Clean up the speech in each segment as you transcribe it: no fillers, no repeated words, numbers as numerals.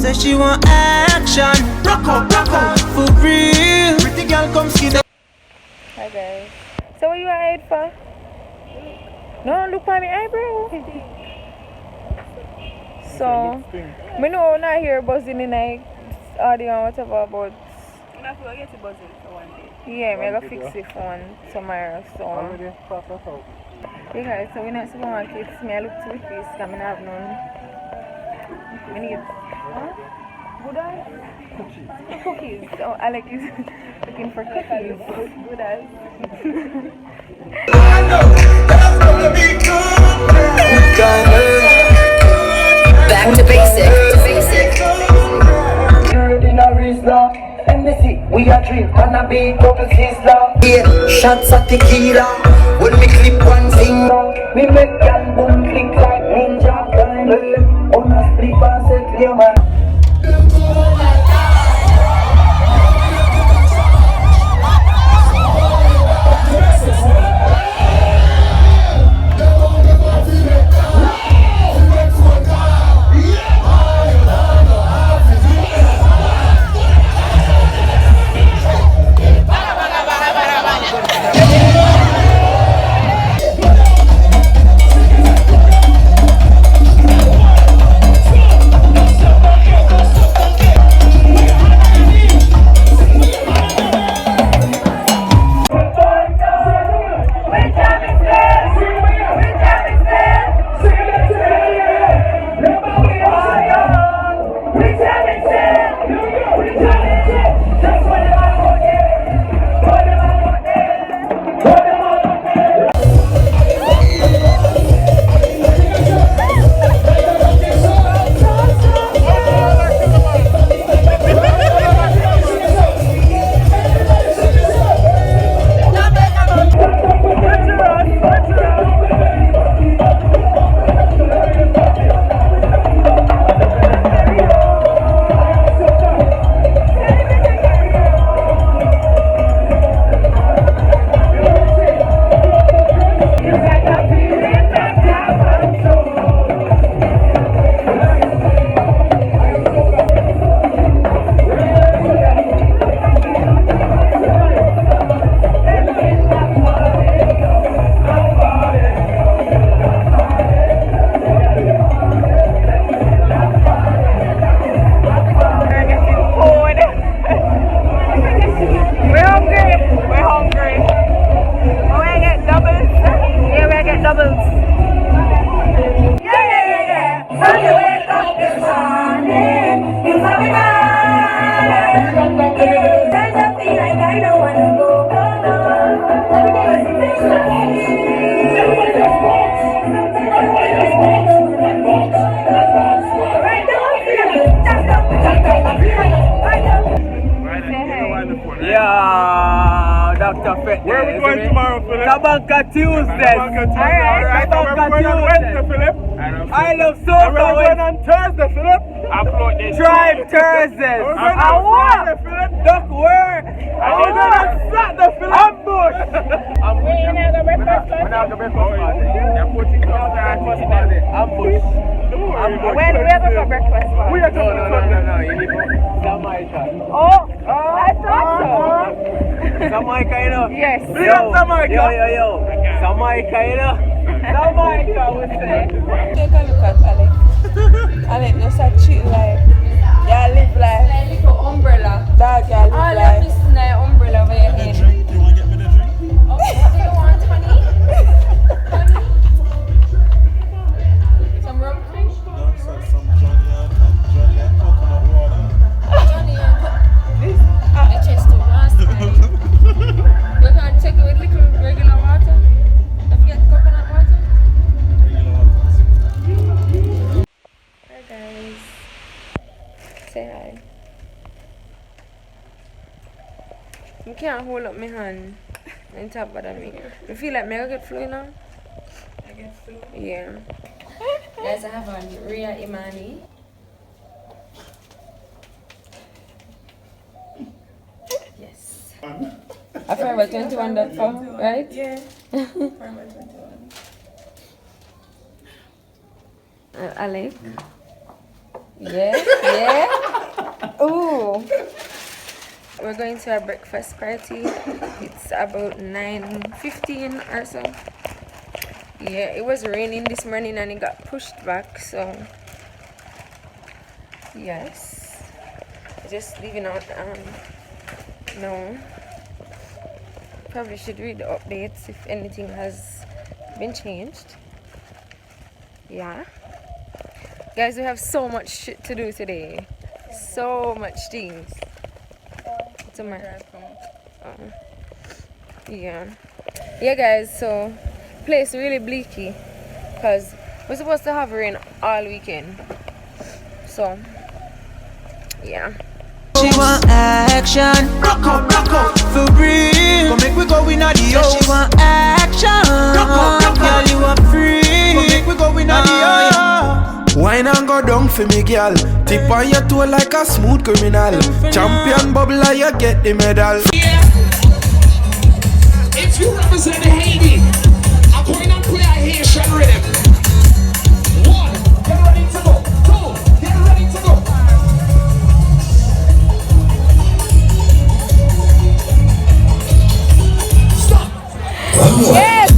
Say she want action. Rock up, for real. Pretty girl come skin. Hi guys. So what you hide for? No, look at me eyebrow. So, me know not hear buzzing in like audio and whatever, but I feel like it's buzzing for one day. yeah, I'm gonna fix it for one tomorrow. So, because so we not supermarkets, me I look to the face, because I have none. We need Buddha? Cookies. Oh, Alec is looking for cookies. Buddhas. Back to basic. We are drink and a big couple sizzler. Yeah, shots of tequila. When we clip one finger, we make y'all boom click like ninja. Diamond on a split and set clear man. Dr. Fitness. Where are we going tomorrow, Philip? Tabanka Tuesday. Alright, Tabanka Wednesday, Philip. I love so We're going on Thursday, Philip. Upload this. Drive Thursdays. I what? Philip. Duck work. We're going on Saturday, Philip. Ambush. Where you not going to breakfast party? We're not going to breakfast party. They're putting breakfast party. Ambush. When we are going for breakfast party? We are going No. You need to Jamaica. Oh, I thought so. Jamaica, you know? Yes. Yo. Jamaica, you know? Jamaica, we say. Take a look at Alec. Alec just a chill life. Yeah, live life. Like a little umbrella. Dog, yeah, live All life. of this is an umbrella over your head. You want to get me the drink? Oh, what do you want, honey? Honey? Some rum cream? No, sir, some Johnny and coconut water. Johnny and this HS2. We can take it with little regular water. Don't forget coconut water. Regular water. Hi guys. Say hi. I can't hold up my hand on top of me. I feel like I get flu now. I get flu. Yeah. Guys, I have on Ria Imani. Yes. I Forever 21.4, right? Yeah. Forever 21. Alec? Yeah, yeah. we're going to a breakfast party. It's about 9:15 or so. Yeah, it was raining this morning and it got pushed back, so yes, just leaving out no, probably should read the updates if anything has been changed. Yeah guys, we have so much shit to do today, so much things tomorrow. Yeah guys, so place really bleaky because we're supposed to have rain all weekend, so yeah. She want action, rock out, for real. Come make we go in the ocean. She want action, rock out, girl, you are free. Come make we go in the ocean. Wine and go down for me, girl. Tip on your toe like a smooth criminal. Champion bubbler, you get the medal. Yeah. If you represent Haiti, I'm going to play a Haitian rhythm. 1, get ready to go. 2, get ready to go. Stop. Yes!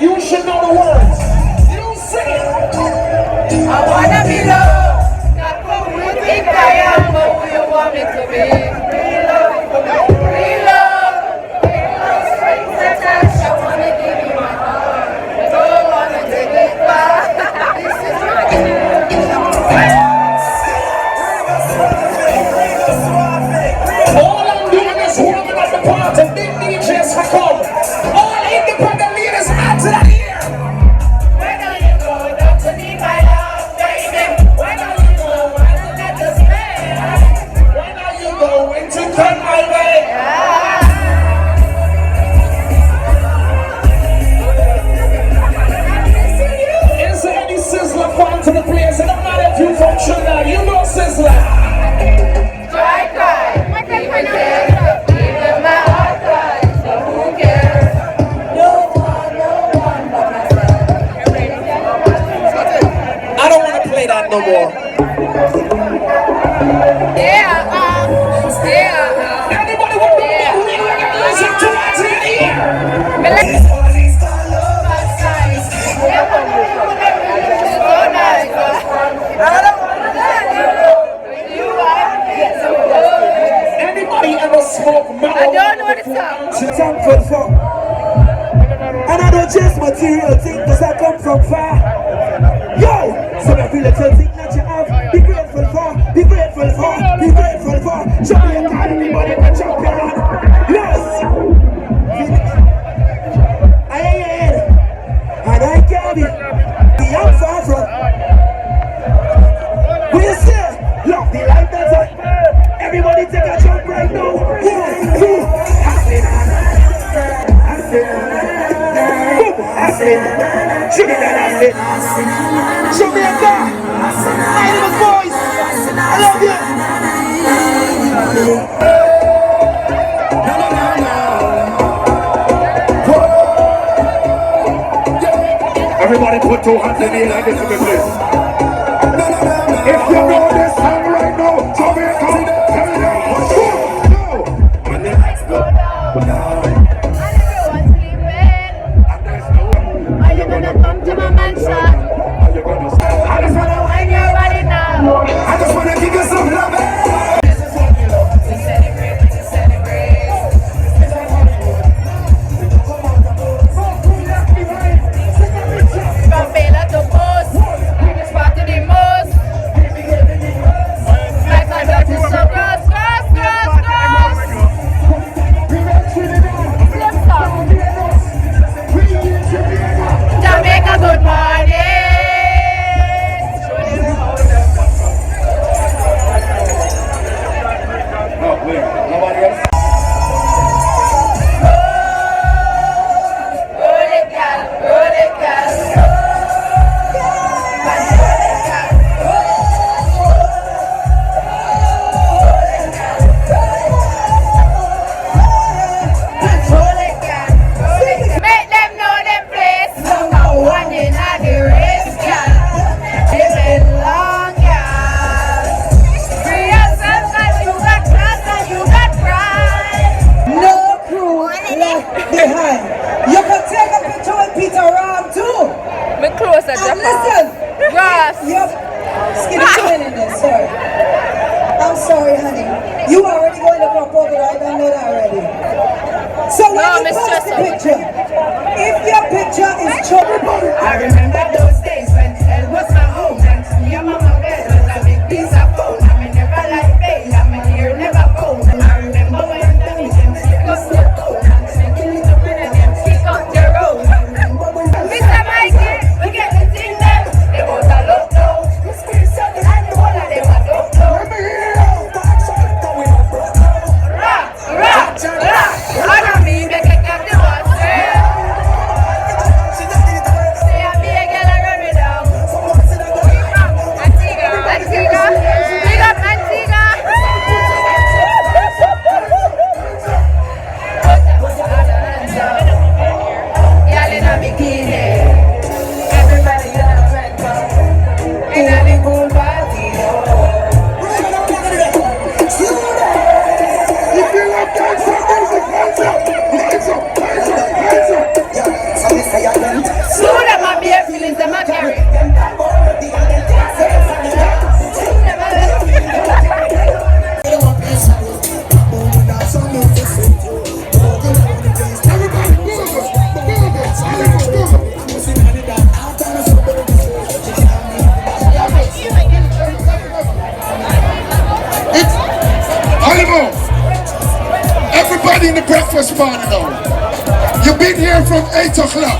You should know the words. You sing it. I wanna be loved, not for who you think I am, but who you want me to be. Real love, strings attached. I wanna give you my heart, I don't wanna take it back. This is all I'm doing is warming up the party. Big DJs have come. All independent leaders out to that ear. when are you going up to need my love, baby? When are you going to let us play? When are you going to come my way? Is there any sizzler come to the place? It don't matter if you from Trinidad, you know sizzler. Cry, even my heart cries, so who cares? No one but myself. I don't want to play that no more. Everybody want to listen to what's in here. Anybody ever smoke marijuana? I don't know what it's called. And I don't chase material things cause I come from far. Yo! So every little thing that you have, be grateful for, be grateful for, be grateful for. Show me a card, everybody can jump around. Yes! I ain't and I can't be. I'm far from. Will you say, love the life that's on? Everybody take a jump right now. Show me a car. My little boys. I love you. Everybody put 2 hands in the air like this in the place. If you know this song right now, Jamaica, tell them. Are you gonna come to my mansion? I just wanna Wind your body now. I just wanna give you some love. From Bella to Post. You already going to come over, I don't know that already. So when you post the picture, if your picture is chubby, I remember those days when hell was my home and me and mama bed was a big piece of phone. I mean never like pain, I mean here never phone. I remember when them take us to phone and taking it up and them kick up the road. Mr. Mikey, we get the thing them. They was a look down. Miss Kingston and the whole of them a look down. Rock, rock, rock. I don't mean they get up the water. Say I be a girl and run me down. Antigua, Antigua. Big up Antigua. Y'all in a bikini. Everybody got a red cup. In a big pool party. If you love gangsta music, hands up, hands up, hands up, hands up. Slow them up, bare feelings them a carry. Everybody move it, move it, move it. It's Oliver. Everybody in the breakfast party now. You've been here from 8 o'clock.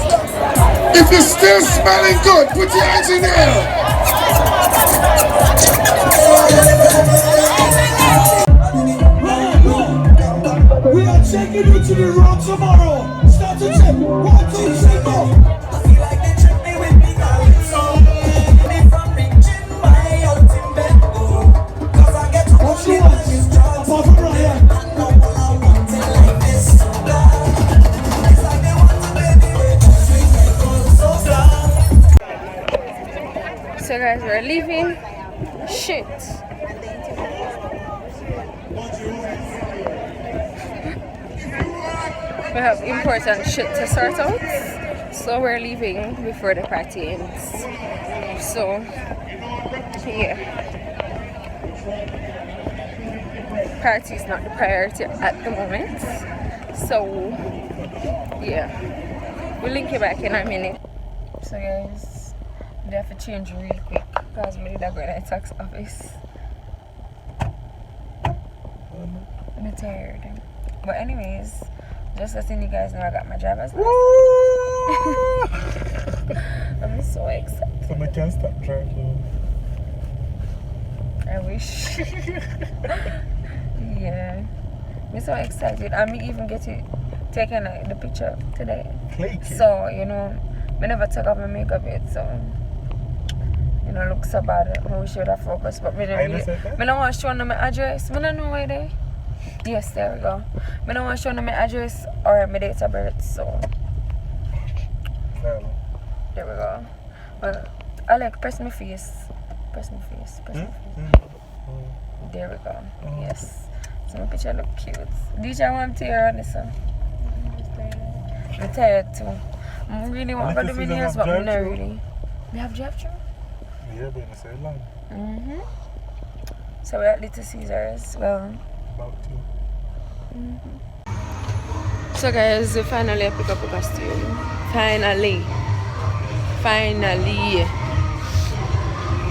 If you're still smelling good, put your hands in the air. we are taking you to the road tomorrow. Start to check. 1, 2, 3, go. What you want? Apart from Ryan. So guys, we're leaving. Shit. We have important shit to sort out. So we're leaving before the party ends. So yeah. Party is not the priority at the moment. So yeah. We'll link you back in a minute. So guys, we have to change real quick because we need to go to the tax office. I'm tired. But anyways, just letting you guys know I got my driver's license. I'm so excited. So I can't stop driving. I wish. Yeah. I'm so excited. I may even get to take the picture today. So, you know, I never took off my makeup yet, so you know, look so bad. We should have focused, but I don't want to show them my address. I don't know where they. Yes, there we go. I don't want to show them my address or my date of birth, so there we go. Well, I like press my face. Press my face. Press my face. There we go. Yes. So my picture look cute. DJ want to hear on this one? I'm tired too. I really want to do my nails, but I'm not really. We have drive-thru? Yeah, but it's so long. So we're at Little Caesars. Well, About 2. so guys, we finally pick up a costume. Finally.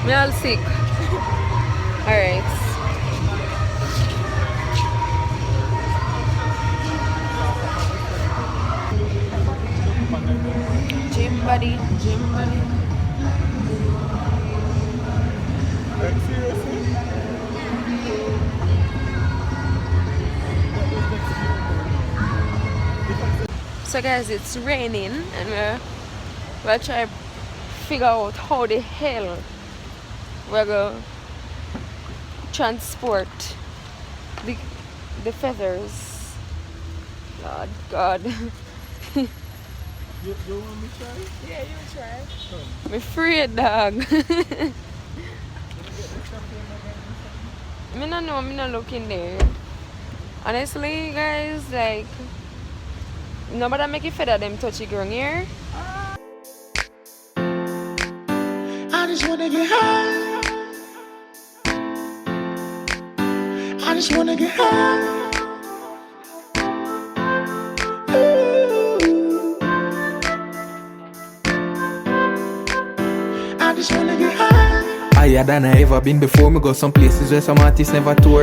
Me all sick. Alright. Gym buddy. So guys, it's raining and we're trying to figure out how the hell we're going to transport the feathers. Lord God. You want me to try? Yeah, you try. I'm afraid, dog. I don't know, I'm not looking there. Honestly, guys, like, nobody make it feather them touchy ground here. I just wanna get high. I just wanna get high. I just wanna get high. Higher than I ever been before. Me go some places where some artists never tour.